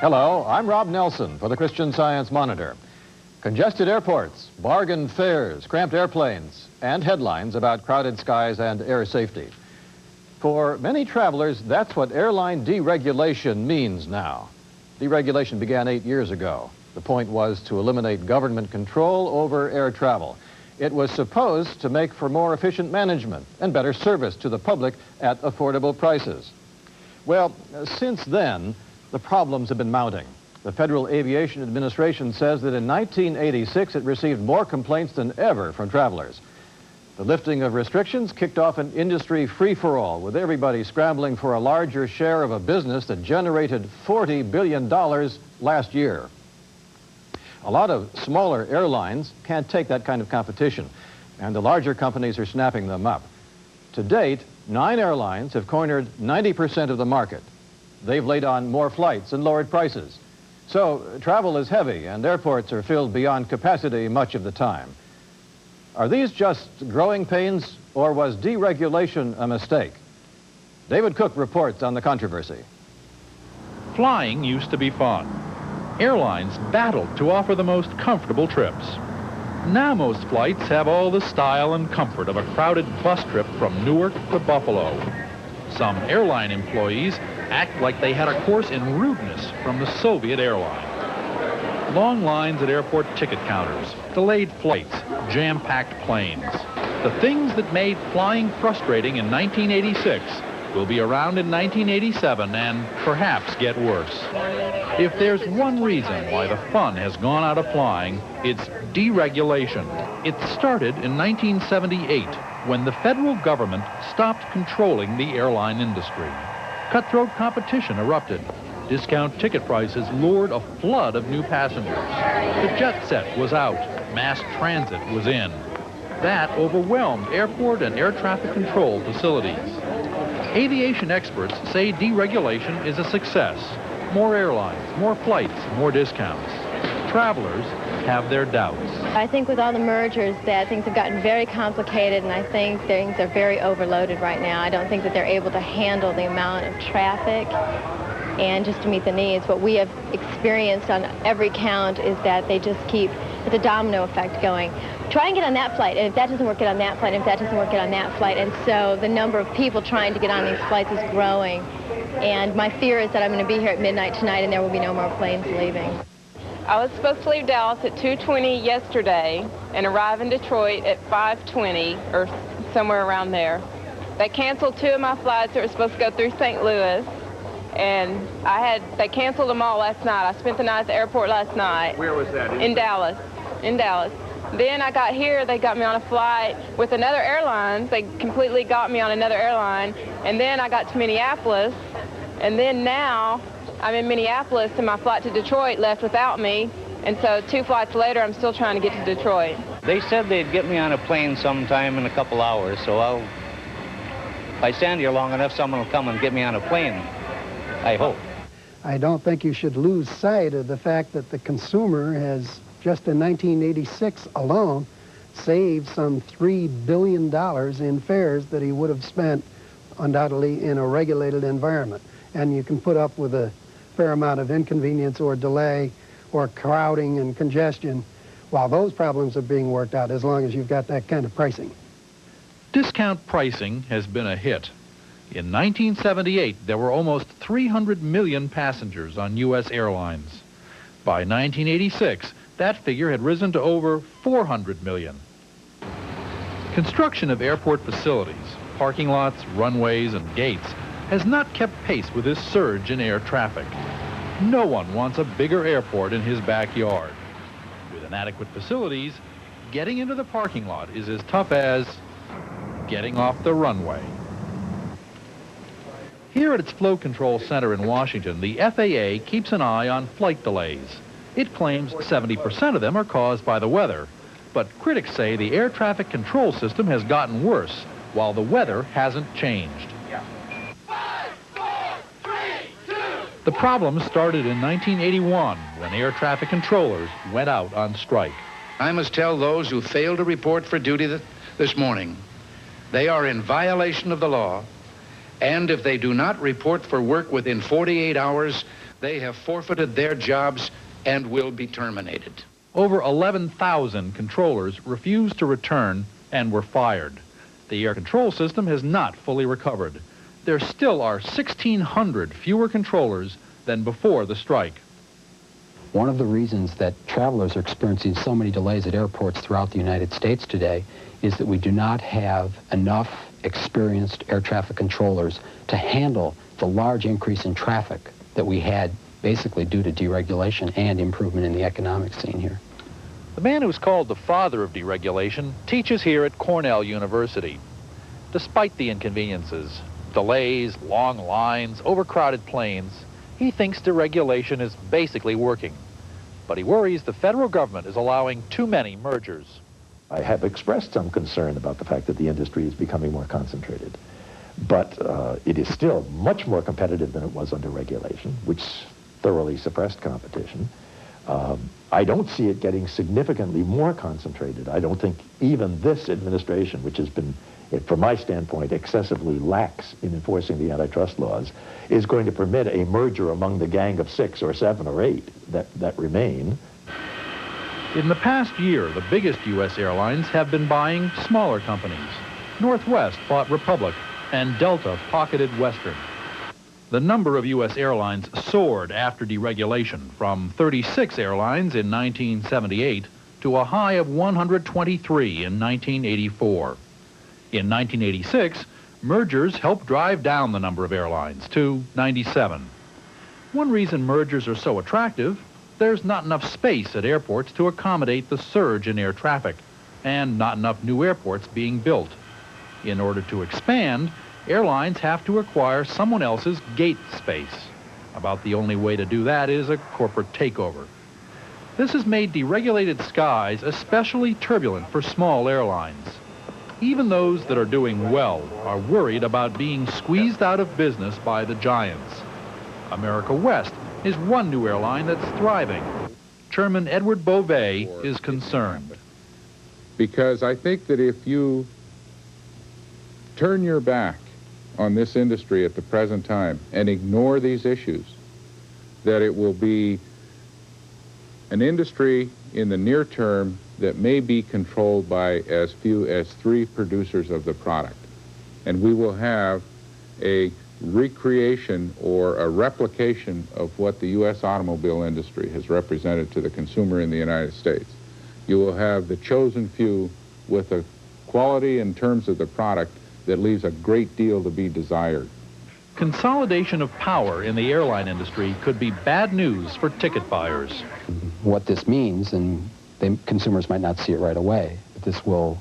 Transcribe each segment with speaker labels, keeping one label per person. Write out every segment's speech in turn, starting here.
Speaker 1: Hello, I'm Rob Nelson for the Christian Science Monitor. Congested airports, bargain fares, cramped airplanes, and headlines about crowded skies and air safety. For many travelers, that's what airline deregulation means now. Deregulation began 8 years ago. The point was to eliminate government control over air travel. It was supposed to make for more efficient management and better service to the public at affordable prices. Well, since then, the problems have been mounting. The Federal Aviation Administration says that in 1986 it received more complaints than ever from travelers. The lifting of restrictions kicked off an industry free-for-all, with everybody scrambling for a larger share of a business that generated $40 billion last year. A lot of smaller airlines can't take that kind of competition, and the larger companies are snapping them up. To date, 9 airlines have cornered 90% of the market. They've laid on more flights and lowered prices. So travel is heavy, and airports are filled beyond capacity much of the time. Are these just growing pains, or was deregulation a mistake? David Cook reports on the controversy.
Speaker 2: Flying used to be fun. Airlines battled to offer the most comfortable trips. Now most flights have all the style and comfort of a crowded bus trip from Newark to Buffalo. Some airline employees act like they had a course in rudeness from the Soviet airline. Long lines at airport ticket counters, delayed flights, jam-packed planes. The things that made flying frustrating in 1986 will be around in 1987 and perhaps get worse. If there's one reason why the fun has gone out of flying, it's deregulation. It started in 1978 when the federal government stopped controlling the airline industry. Cutthroat competition erupted. Discount ticket prices lured a flood of new passengers. The jet set was out. Mass transit was in. That overwhelmed airport and air traffic control facilities. Aviation experts say deregulation is a success. More airlines, more flights, more discounts. Travelers have their doubts.
Speaker 3: I think with all the mergers that things have gotten very complicated, and I think things are very overloaded right now. I don't think that they're able to handle the amount of traffic and just to meet the needs. What we have experienced on every count is that they just keep the domino effect going. Try and get on that flight, and if that doesn't work, get on that flight, and if that doesn't work, get on that flight. And so the number of people trying to get on these flights is growing. And my fear is that I'm going to be here at midnight tonight and there will be no more planes leaving.
Speaker 4: I was supposed to leave Dallas at 2:20 yesterday and arrive in Detroit at 5:20 or somewhere around there. They canceled 2 of my flights that were supposed to go through St. Louis, and they canceled them all last night. I spent the night at the airport last night.
Speaker 5: Where was that?
Speaker 4: In Dallas. In Dallas. Then I got here, they got me on a flight with another airline. They completely got me on another airline. And then I got to Minneapolis. And then now I'm in Minneapolis and my flight to Detroit left without me. And so 2 flights later, I'm still trying to get to Detroit.
Speaker 6: They said they'd get me on a plane sometime in a couple hours. So if I stand here long enough, someone will come and get me on a plane, I hope.
Speaker 7: I don't think you should lose sight of the fact that the consumer has, just in 1986 alone, saved some $3 billion in fares that he would have spent undoubtedly in a regulated environment. And you can put up with a fair amount of inconvenience or delay or crowding and congestion while those problems are being worked out, as long as you've got that kind of pricing.
Speaker 2: Discount pricing has been a hit. In 1978, there were almost 300 million passengers on U.S. airlines. By 1986, that figure had risen to over 400 million. Construction of airport facilities, parking lots, runways, and gates has not kept pace with this surge in air traffic. No one wants a bigger airport in his backyard. With inadequate facilities, getting into the parking lot is as tough as getting off the runway. Here at its Flow Control Center in Washington, the FAA keeps an eye on flight delays. It claims 70% of them are caused by the weather, but critics say the air traffic control system has gotten worse, while the weather hasn't changed.
Speaker 8: 5, 4, 3, 2.
Speaker 2: The problem started in 1981 when air traffic controllers went out on strike.
Speaker 5: I must tell those who failed to report for duty this morning, they are in violation of the law, and if they do not report for work within 48 hours, They have forfeited their jobs and will be terminated.
Speaker 2: Over 11,000 controllers refused to return and were fired. The air control system has not fully recovered. There still are 1,600 fewer controllers than before the strike.
Speaker 9: One of the reasons that travelers are experiencing so many delays at airports throughout the United States today is that we do not have enough experienced air traffic controllers to handle the large increase in traffic that we had basically due to deregulation and improvement in the economic scene here.
Speaker 2: The man who's called the father of deregulation teaches here at Cornell University. Despite the inconveniences, delays, long lines, overcrowded planes, he thinks deregulation is basically working. But he worries the federal government is allowing too many mergers.
Speaker 10: I have expressed some concern about the fact that the industry is becoming more concentrated. But it is still much more competitive than it was under regulation, which thoroughly suppressed competition. I don't see it getting significantly more concentrated. I don't think even this administration, which has been, from my standpoint, excessively lax in enforcing the antitrust laws, is going to permit a merger among the gang of 6 or 7 or 8 that remain.
Speaker 2: In the past year, the biggest U.S. airlines have been buying smaller companies. Northwest bought Republic, and Delta pocketed Western. The number of U.S. airlines soared after deregulation from 36 airlines in 1978 to a high of 123 in 1984. In 1986, mergers helped drive down the number of airlines to 97. One reason mergers are so attractive, there's not enough space at airports to accommodate the surge in air traffic, and not enough new airports being built. In order to expand, airlines have to acquire someone else's gate space. About the only way to do that is a corporate takeover. This has made deregulated skies especially turbulent for small airlines. Even those that are doing well are worried about being squeezed out of business by the giants. America West is one new airline that's thriving. Chairman Edward Beauvais is concerned.
Speaker 11: Because I think that if you turn your back on this industry at the present time and ignore these issues, that it will be an industry in the near term that may be controlled by as few as 3 producers of the product. And we will have a recreation or a replication of what the U.S. automobile industry has represented to the consumer in the United States. You will have the chosen few with a quality in terms of the product that leaves a great deal to be desired.
Speaker 2: Consolidation of power in the airline industry could be bad news for ticket buyers.
Speaker 9: What this means, and consumers might not see it right away, but this will,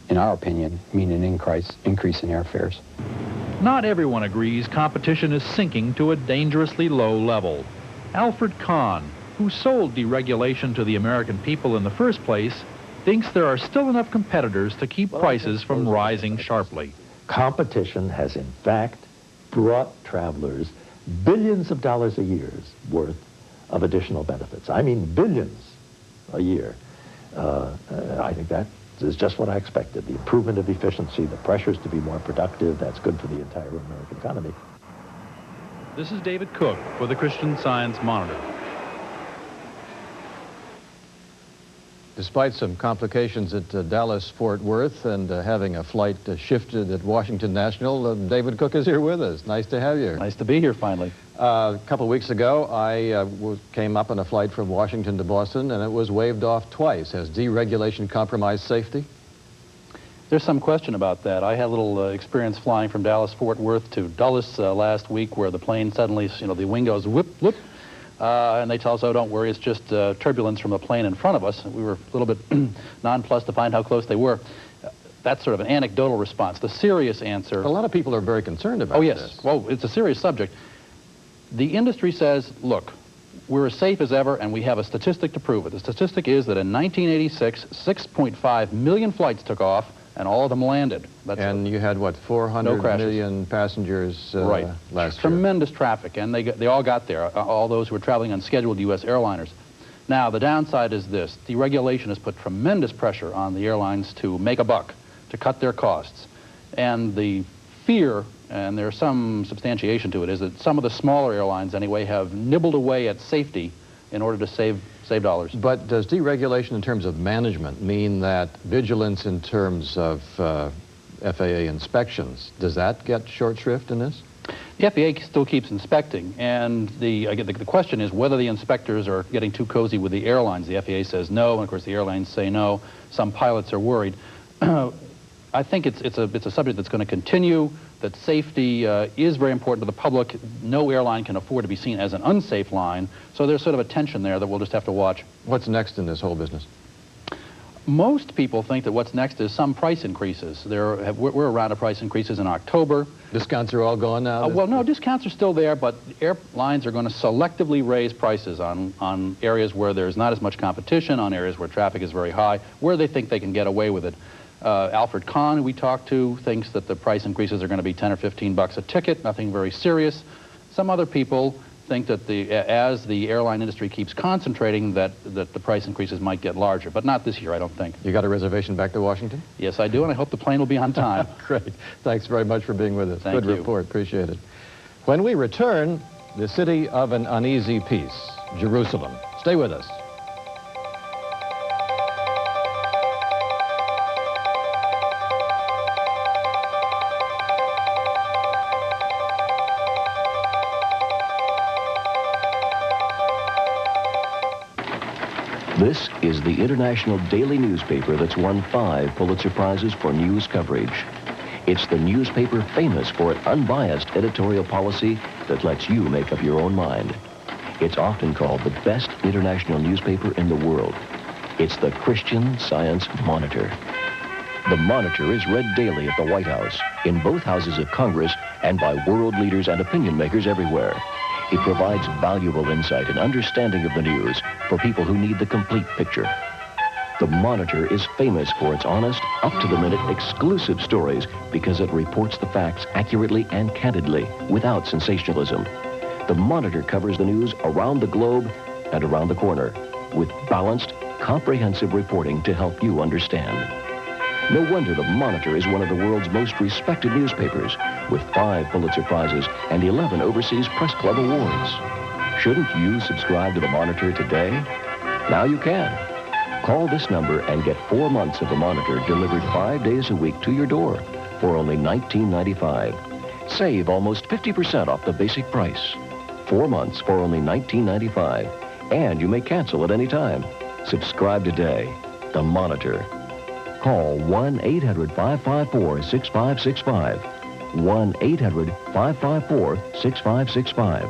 Speaker 9: in our opinion, mean an increase in airfares.
Speaker 2: Not everyone agrees competition is sinking to a dangerously low level. Alfred Kahn, who sold deregulation to the American people in the first place, thinks there are still enough competitors to keep prices from rising sharply.
Speaker 10: Competition has, in fact, brought travelers billions of dollars a year's worth of additional benefits. I mean billions a year. I think that is just what I expected. The improvement of efficiency, the pressures to be more productive, that's good for the entire American economy.
Speaker 2: This is David Cook for the Christian Science Monitor.
Speaker 1: Despite some complications at Dallas-Fort Worth and having a flight shifted at Washington National, David Cook is here with us. Nice to have you.
Speaker 12: Nice to be here finally.
Speaker 1: A couple of weeks ago, I came up on a flight from Washington to Boston, and it was waved off twice. Has deregulation compromised safety?
Speaker 12: There's some question about that. I had a little experience flying from Dallas-Fort Worth to Dulles last week, where the plane suddenly, the wing goes whoop, whoop. And they tell us, oh, don't worry, it's just turbulence from the plane in front of us. We were a little bit nonplussed to find how close they were. That's sort of an anecdotal response. The serious answer...
Speaker 1: A lot of people are very concerned about this.
Speaker 12: Oh, yes. Well, it's a serious subject. The industry says, look, we're as safe as ever, and we have a statistic to prove it. The statistic is that in 1986, 6.5 million flights took off, and all of them landed.
Speaker 1: And you had, what, 400 million passengers
Speaker 12: right.
Speaker 1: Last year?
Speaker 12: Tremendous traffic, and they all got there, all those who were traveling on scheduled U.S. airliners. Now, the downside is this. Deregulation has put tremendous pressure on the airlines to make a buck, to cut their costs. And the fear, and there's some substantiation to it, is that some of the smaller airlines anyway have nibbled away at safety in order to save dollars.
Speaker 1: But does deregulation in terms of management mean that vigilance in terms of FAA inspections, does that get short shrift in this?
Speaker 12: The FAA still keeps inspecting, and the question is whether the inspectors are getting too cozy with the airlines. The FAA says no, and of course the airlines say no. Some pilots are worried. I think it's a subject that's going to continue, that safety is very important to the public. No airline can afford to be seen as an unsafe line, so there's sort of a tension there that we'll just have to watch.
Speaker 1: What's next in this whole business?
Speaker 12: Most people think that what's next is some price increases. We're around to price increases in October.
Speaker 1: Discounts are all gone now?
Speaker 12: Well, no, discounts are still there, but airlines are going to selectively raise prices on areas where there's not as much competition, on areas where traffic is very high, where they think they can get away with it. Alfred Kahn, who we talked to, thinks that the price increases are going to be 10 or 15 bucks a ticket, nothing very serious. Some other people think that as the airline industry keeps concentrating, that the price increases might get larger, but not this year, I don't think.
Speaker 1: You got a reservation back to Washington?
Speaker 12: Yes, I do, and I hope the plane will be on time.
Speaker 1: Great. Thanks very much for being with us.
Speaker 12: Thank you.
Speaker 1: Good report. Appreciate it. When we return, the city of an uneasy peace, Jerusalem. Stay with us.
Speaker 13: This is the international daily newspaper that's won 5 Pulitzer Prizes for news coverage. It's the newspaper famous for its unbiased editorial policy that lets you make up your own mind. It's often called the best international newspaper in the world. It's the Christian Science Monitor. The Monitor is read daily at the White House, in both houses of Congress, and by world leaders and opinion makers everywhere. It provides valuable insight and understanding of the news for people who need the complete picture. The Monitor is famous for its honest, up-to-the-minute, exclusive stories because it reports the facts accurately and candidly, without sensationalism. The Monitor covers the news around the globe and around the corner, with balanced, comprehensive reporting to help you understand. No wonder the Monitor is one of the world's most respected newspapers, with 5 Pulitzer Prizes and 11 Overseas Press Club awards. Shouldn't you subscribe to the Monitor today? Now you can. Call this number and get 4 months of the Monitor delivered 5 days a week to your door for only $19.95. Save almost 50% off the basic price. 4 months for only $19.95. And you may cancel at any time. Subscribe today. The Monitor. Call 1-800-554-6565. 1-800-554-6565.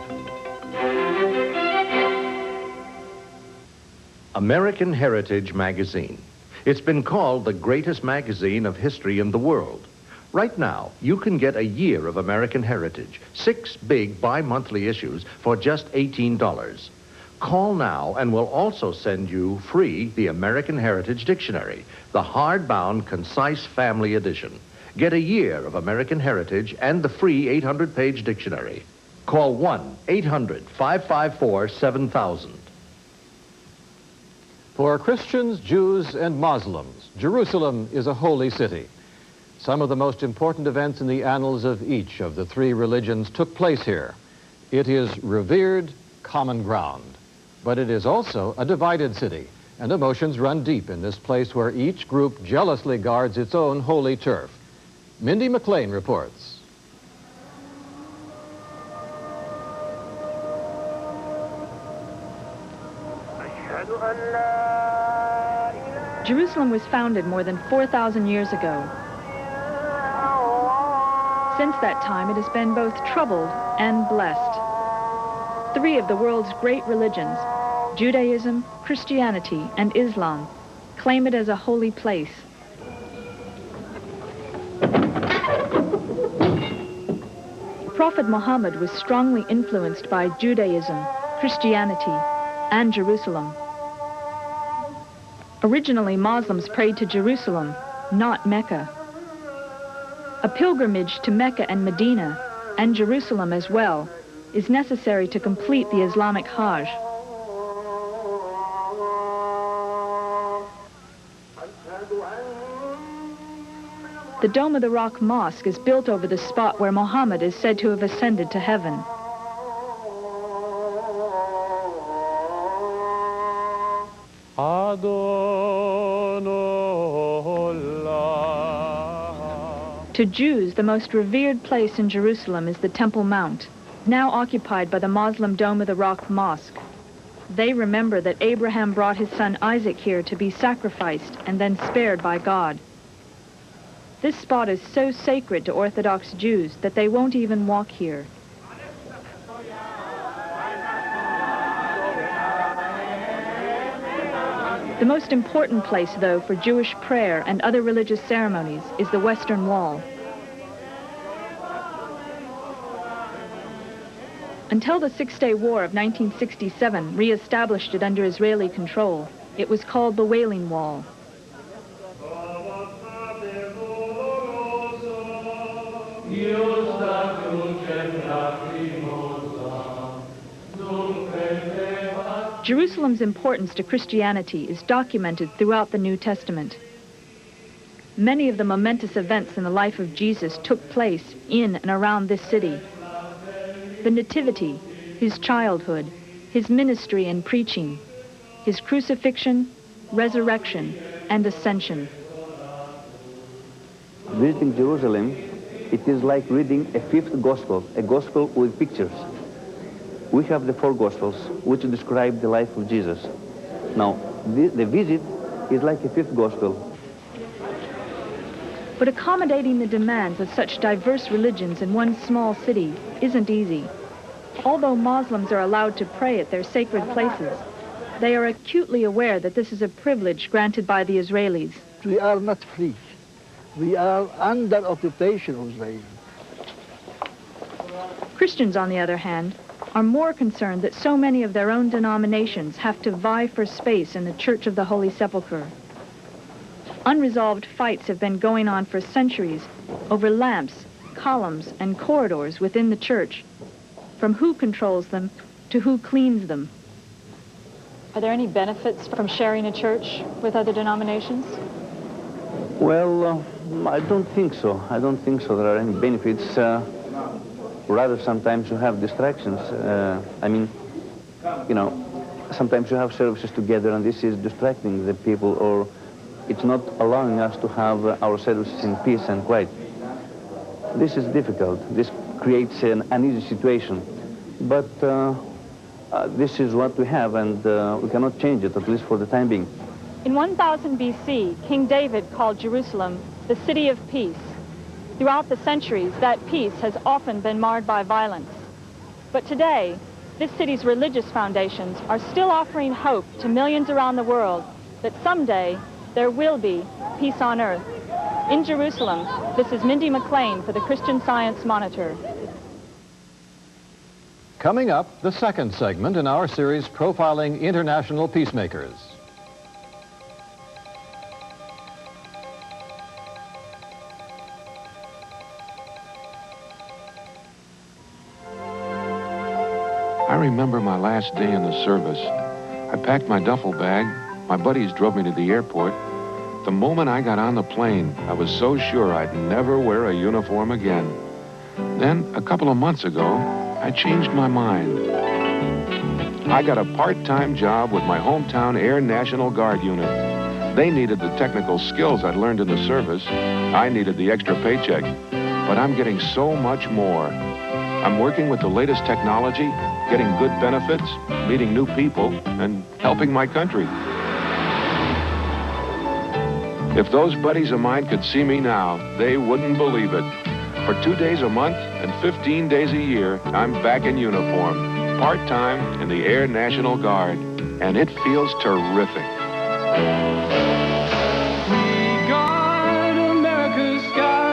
Speaker 14: American Heritage Magazine. It's been called the greatest magazine of history in the world. Right now, you can get a year of American Heritage, 6 big bi-monthly issues for just $18. Call now and we'll also send you free the American Heritage Dictionary, the hardbound, concise family edition. Get a year of American Heritage and the free 800-page dictionary. Call 1-800-554-7000.
Speaker 1: For Christians, Jews, and Muslims, Jerusalem is a holy city. Some of the most important events in the annals of each of the 3 religions took place here. It is revered common ground. But it is also a divided city, and emotions run deep in this place where each group jealously guards its own holy turf. Mindy McLean reports.
Speaker 15: Jerusalem was founded more than 4,000 years ago. Since that time, it has been both troubled and blessed. 3 of the world's great religions, Judaism, Christianity, and Islam, claim it as a holy place. Prophet Muhammad was strongly influenced by Judaism, Christianity, and Jerusalem. Originally, Muslims prayed to Jerusalem, not Mecca. A pilgrimage to Mecca and Medina, and Jerusalem as well, is necessary to complete the Islamic Hajj. The Dome of the Rock Mosque is built over the spot where Muhammad is said to have ascended to heaven. To Jews, the most revered place in Jerusalem is the Temple Mount, now occupied by the Muslim Dome of the Rock Mosque. They remember that Abraham brought his son Isaac here to be sacrificed and then spared by God. This spot is so sacred to Orthodox Jews that they won't even walk here. The most important place, though, for Jewish prayer and other religious ceremonies is the Western Wall. Until the Six-Day War of 1967 re-established it under Israeli control, it was called the Wailing Wall. Jerusalem's importance to Christianity is documented throughout the New Testament. Many of the momentous events in the life of Jesus took place in and around this city. The Nativity, his childhood, his ministry and preaching, his crucifixion, resurrection, and ascension.
Speaker 16: Visiting Jerusalem, it is like reading a fifth gospel, a gospel with pictures. We have the four gospels, which describe the life of Jesus. Now, the visit is like a fifth gospel.
Speaker 15: But accommodating the demands of such diverse religions in one small city isn't easy. Although Muslims are allowed to pray at their sacred places, they are acutely aware that this is a privilege granted by the Israelis.
Speaker 17: We are not free. We are under occupation of Israel.
Speaker 15: Christians, on the other hand, are more concerned that so many of their own denominations have to vie for space in the Church of the Holy Sepulchre. Unresolved fights have been going on for centuries over lamps, columns, and corridors within the church, from who controls them to who cleans them. Are there any benefits from sharing a church with other denominations?
Speaker 16: Well, I don't think so. I don't think so. There are any benefits. Rather, sometimes you have distractions. I mean, you know, sometimes you have services together and this is distracting the people, or it's not allowing us to have our services in peace and quiet. This is difficult. This creates an uneasy situation. But this is what we have, and we cannot change it, at least for the time being.
Speaker 15: In 1000 BC, King David called Jerusalem the city of peace. Throughout the centuries, that peace has often been marred by violence. But today, this city's religious foundations are still offering hope to millions around the world that someday there will be peace on earth. In Jerusalem, this is Mindy McLean for the Christian Science Monitor.
Speaker 1: Coming up, the second segment in our series profiling international peacemakers.
Speaker 11: I remember my last day in the service. I packed my duffel bag. My buddies drove me to the airport. The moment I got on the plane, I was so sure I'd never wear a uniform again. Then, a couple of months ago, I changed my mind. I got a part-time job with my hometown Air National Guard unit. They needed the technical skills I'd learned in the service. I needed the extra paycheck. But I'm getting so much more. I'm working with the latest technology, getting good benefits, meeting new people, and helping my country. If those buddies of mine could see me now, they wouldn't believe it. For 2 days a month and 15 days a year, I'm back in uniform, part-time in the Air National Guard, and it feels terrific.
Speaker 8: We guard America's skies.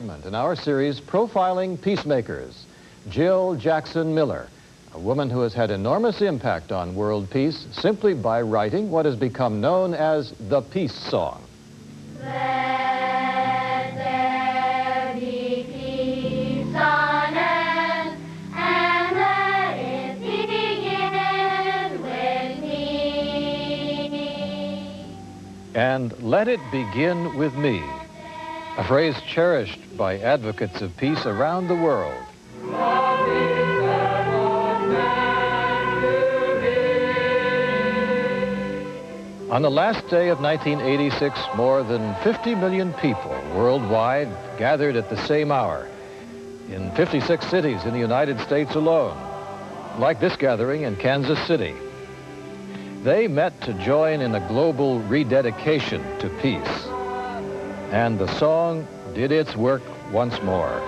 Speaker 1: In our series, Profiling Peacemakers, Jill Jackson Miller, a woman who has had enormous impact on world peace simply by writing what has become known as the peace song.
Speaker 18: Let there be peace on earth, and let it begin with me.
Speaker 1: And let it begin with me, a phrase cherished by advocates of peace around the world. On the last day of 1986, more than 50 million people worldwide gathered at the same hour in 56 cities in the United States alone, like this gathering in Kansas City. They met to join in a global rededication to peace. And the song did its work once more.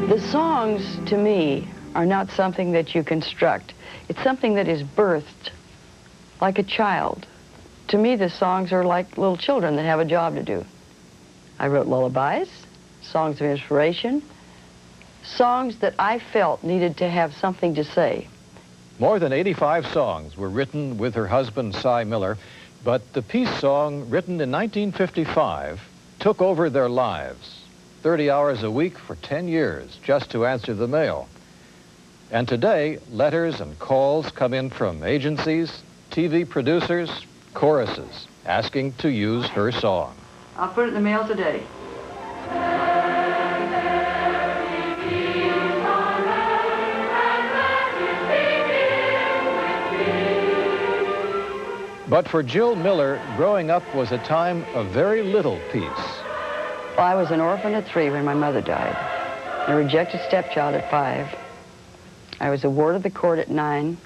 Speaker 19: The songs, to me, are not something that you construct. It's something that is birthed like a child. To me, the songs are like little children that have a job to do. I wrote lullabies, songs of inspiration, songs that I felt needed to have something to say.
Speaker 1: More than 85 songs were written with her husband, Cy Miller, but the peace song, written in 1955, took over their lives. 30 hours a week for 10 years, just to answer the mail. And today, letters and calls come in from agencies, TV producers, choruses, asking to use her song.
Speaker 19: I'll put it in the mail today.
Speaker 1: But for Jill Miller, growing up was a time of very little peace.
Speaker 19: Well, I was an orphan at 3 when my mother died, a rejected stepchild at 5. I was a ward of the court at 9,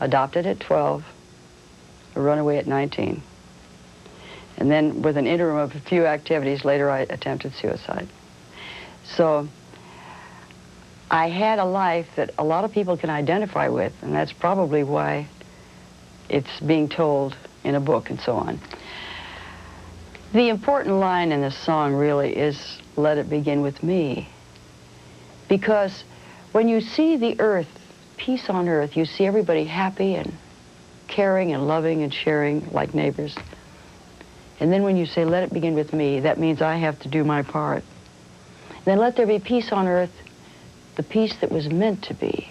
Speaker 19: adopted at 12, a runaway at 19. And then with an interim of a few activities, later I attempted suicide. So I had a life that a lot of people can identify with, and that's probably why it's being told in a book and so on. The important line in this song really is, let it begin with me. Because when you see the earth, peace on earth, you see everybody happy and caring and loving and sharing like neighbors. And then when you say, let it begin with me, that means I have to do my part. Then let there be peace on earth, the peace that was meant to be.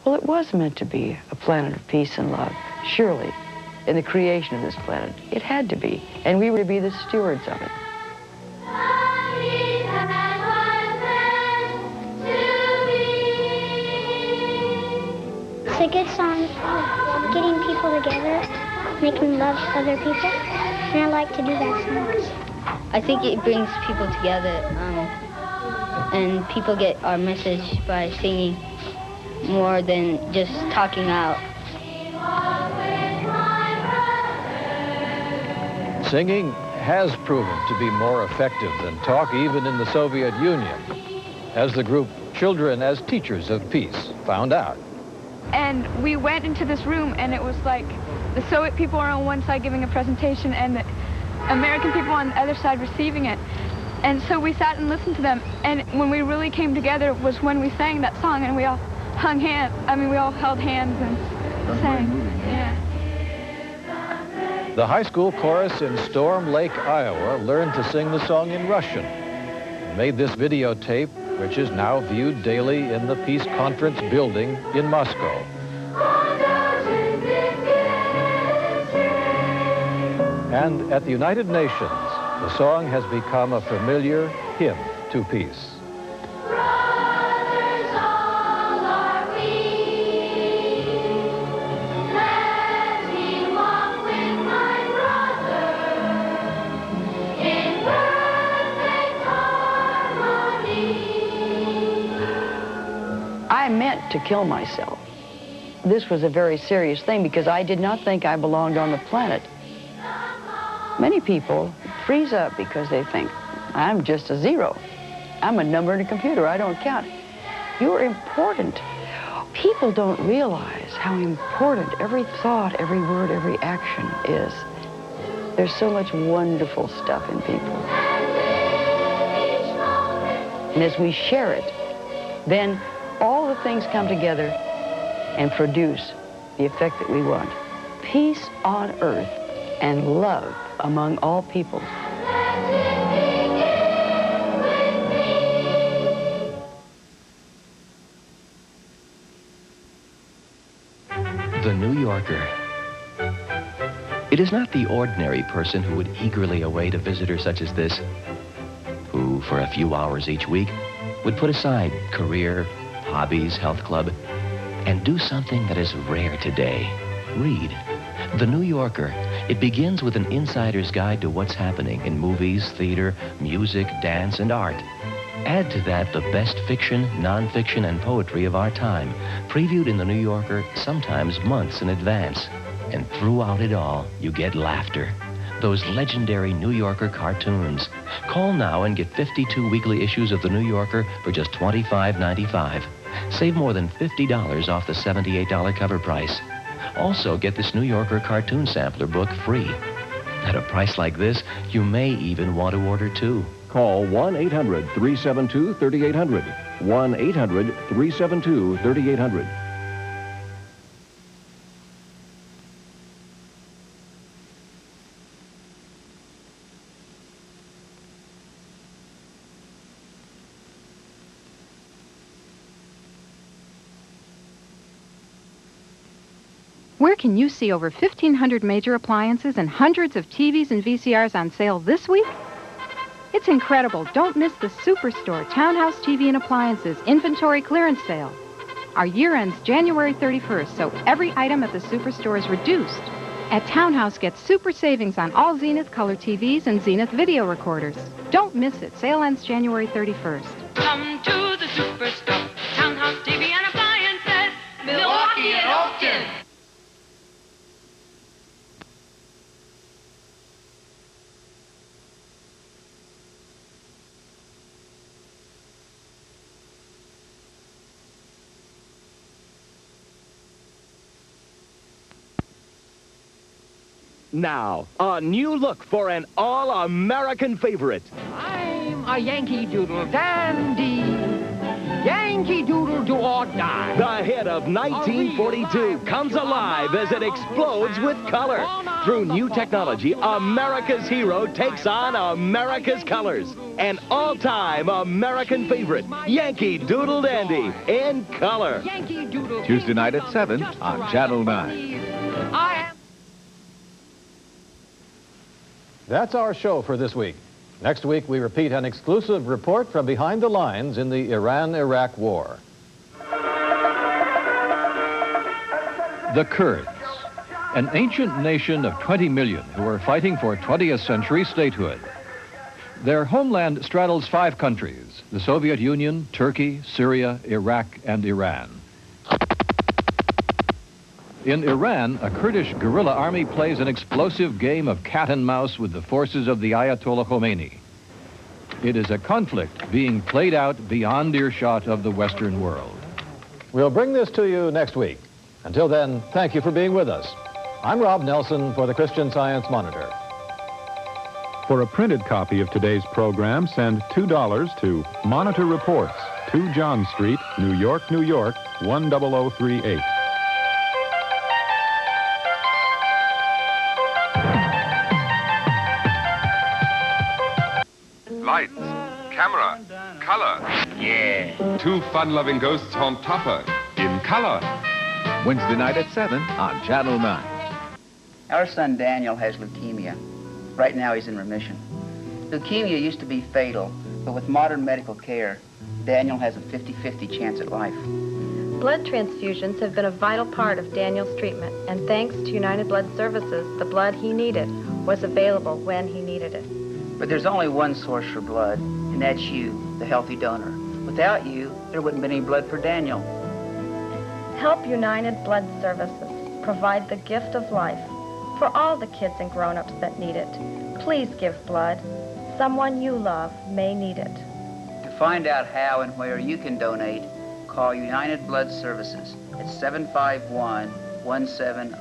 Speaker 19: Well, it was meant to be a planet of peace and love, surely, in the creation of this planet. It had to be, and we were to be the stewards of it.
Speaker 18: It's a good song, getting people together, making love other people, and I like to do that song.
Speaker 20: I think it brings people together, and people get our message by singing more than just talking out.
Speaker 1: Singing has proven to be more effective than talk, even in the Soviet Union, as the group Children as Teachers of Peace found out.
Speaker 21: And we went into this room, and it was like the Soviet people are on one side giving a presentation and the American people on the other side receiving it. And so we sat and listened to them, and when we really came together was when we sang that song, and we all hung hands. I mean, we all held hands and sang. Yeah.
Speaker 1: The high school chorus in Storm Lake, Iowa, learned to sing the song in Russian and made this videotape, which is now viewed daily in the Peace Conference building in Moscow. And at the United Nations, the song has become a familiar hymn to peace.
Speaker 19: I meant to kill myself. This was a very serious thing because I did not think I belonged on the planet. Many people freeze up because they think, I'm just a zero. I'm a number in a computer. I don't count. You're important. People don't realize how important every thought, every word, every action is. There's so much wonderful stuff in people. And as we share it, then all the things come together and produce the effect that we want. Peace on earth and love among all people.
Speaker 13: The New Yorker. It is not the ordinary person who would eagerly await a visitor such as this, who, for a few hours each week, would put aside career, hobbies, health club, and do something that is rare today. Read. The New Yorker. It begins with an insider's guide to what's happening in movies, theater, music, dance, and art. Add to that the best fiction, nonfiction, and poetry of our time, previewed in the New Yorker sometimes months in advance. And throughout it all, you get laughter. Those legendary New Yorker cartoons. Call now and get 52 weekly issues of the New Yorker for just $25.95. Save more than $50 off the $78 cover price. Also, get this New Yorker cartoon sampler book free. At a price like this, you may even want to order two.
Speaker 3: Call 1-800-372-3800. 1-800-372-3800.
Speaker 22: Where can you see over 1,500 major appliances and hundreds of TVs and VCRs on sale this week? It's incredible. Don't miss the Superstore Townhouse TV and Appliances Inventory Clearance Sale. Our year ends January 31st, so every item at the Superstore is reduced. At Townhouse, get super savings on all Zenith color TVs and Zenith video recorders. Don't miss it. Sale ends January 31st.
Speaker 8: Come to the Superstore, Townhouse TV and Appliances, Milwaukee and Oakton.
Speaker 23: Now, a new look for an all-American favorite.
Speaker 24: I'm a Yankee Doodle dandy. Yankee Doodle do or die.
Speaker 23: The hit of 1942 comes alive as it explodes with color. Through new technology, America's hero takes on America's colors. An all-time American favorite, Yankee Doodle Dandy, in color.
Speaker 25: Tuesday night at 7 on Channel 9.
Speaker 1: That's our show for this week. Next week, we repeat an exclusive report from behind the lines in the Iran-Iraq War.
Speaker 2: The Kurds, an ancient nation of 20 million who are fighting for 20th century statehood. Their homeland straddles 5 countries: the Soviet Union, Turkey, Syria, Iraq, and Iran. In Iran, a Kurdish guerrilla army plays an explosive game of cat and mouse with the forces of the Ayatollah Khomeini. It is a conflict being played out beyond earshot of the Western world.
Speaker 1: We'll bring this to you next week. Until then, thank you for being with us. I'm Rob Nelson for the Christian Science Monitor.
Speaker 11: For a printed copy of today's program, send $2 to Monitor Reports, 2 John Street, New York, New York, 10038.
Speaker 26: Lights, camera, color.
Speaker 24: Yeah.
Speaker 26: 2 fun-loving ghosts on topper in color.
Speaker 25: Wednesday night at 7 on Channel 9.
Speaker 27: Our son Daniel has leukemia. Right now he's in remission. Leukemia used to be fatal, but with modern medical care, Daniel has a 50-50 chance at life.
Speaker 28: Blood transfusions have been a vital part of Daniel's treatment, and thanks to United Blood Services, the blood he needed was available when he needed it.
Speaker 27: But there's only one source for blood, and that's you, the healthy donor. Without you, there wouldn't be any blood for Daniel.
Speaker 28: Help United Blood Services provide the gift of life for all the kids and grown-ups that need it. Please give blood. Someone you love may need it.
Speaker 27: To find out how and where you can donate, call United Blood Services at 751-17...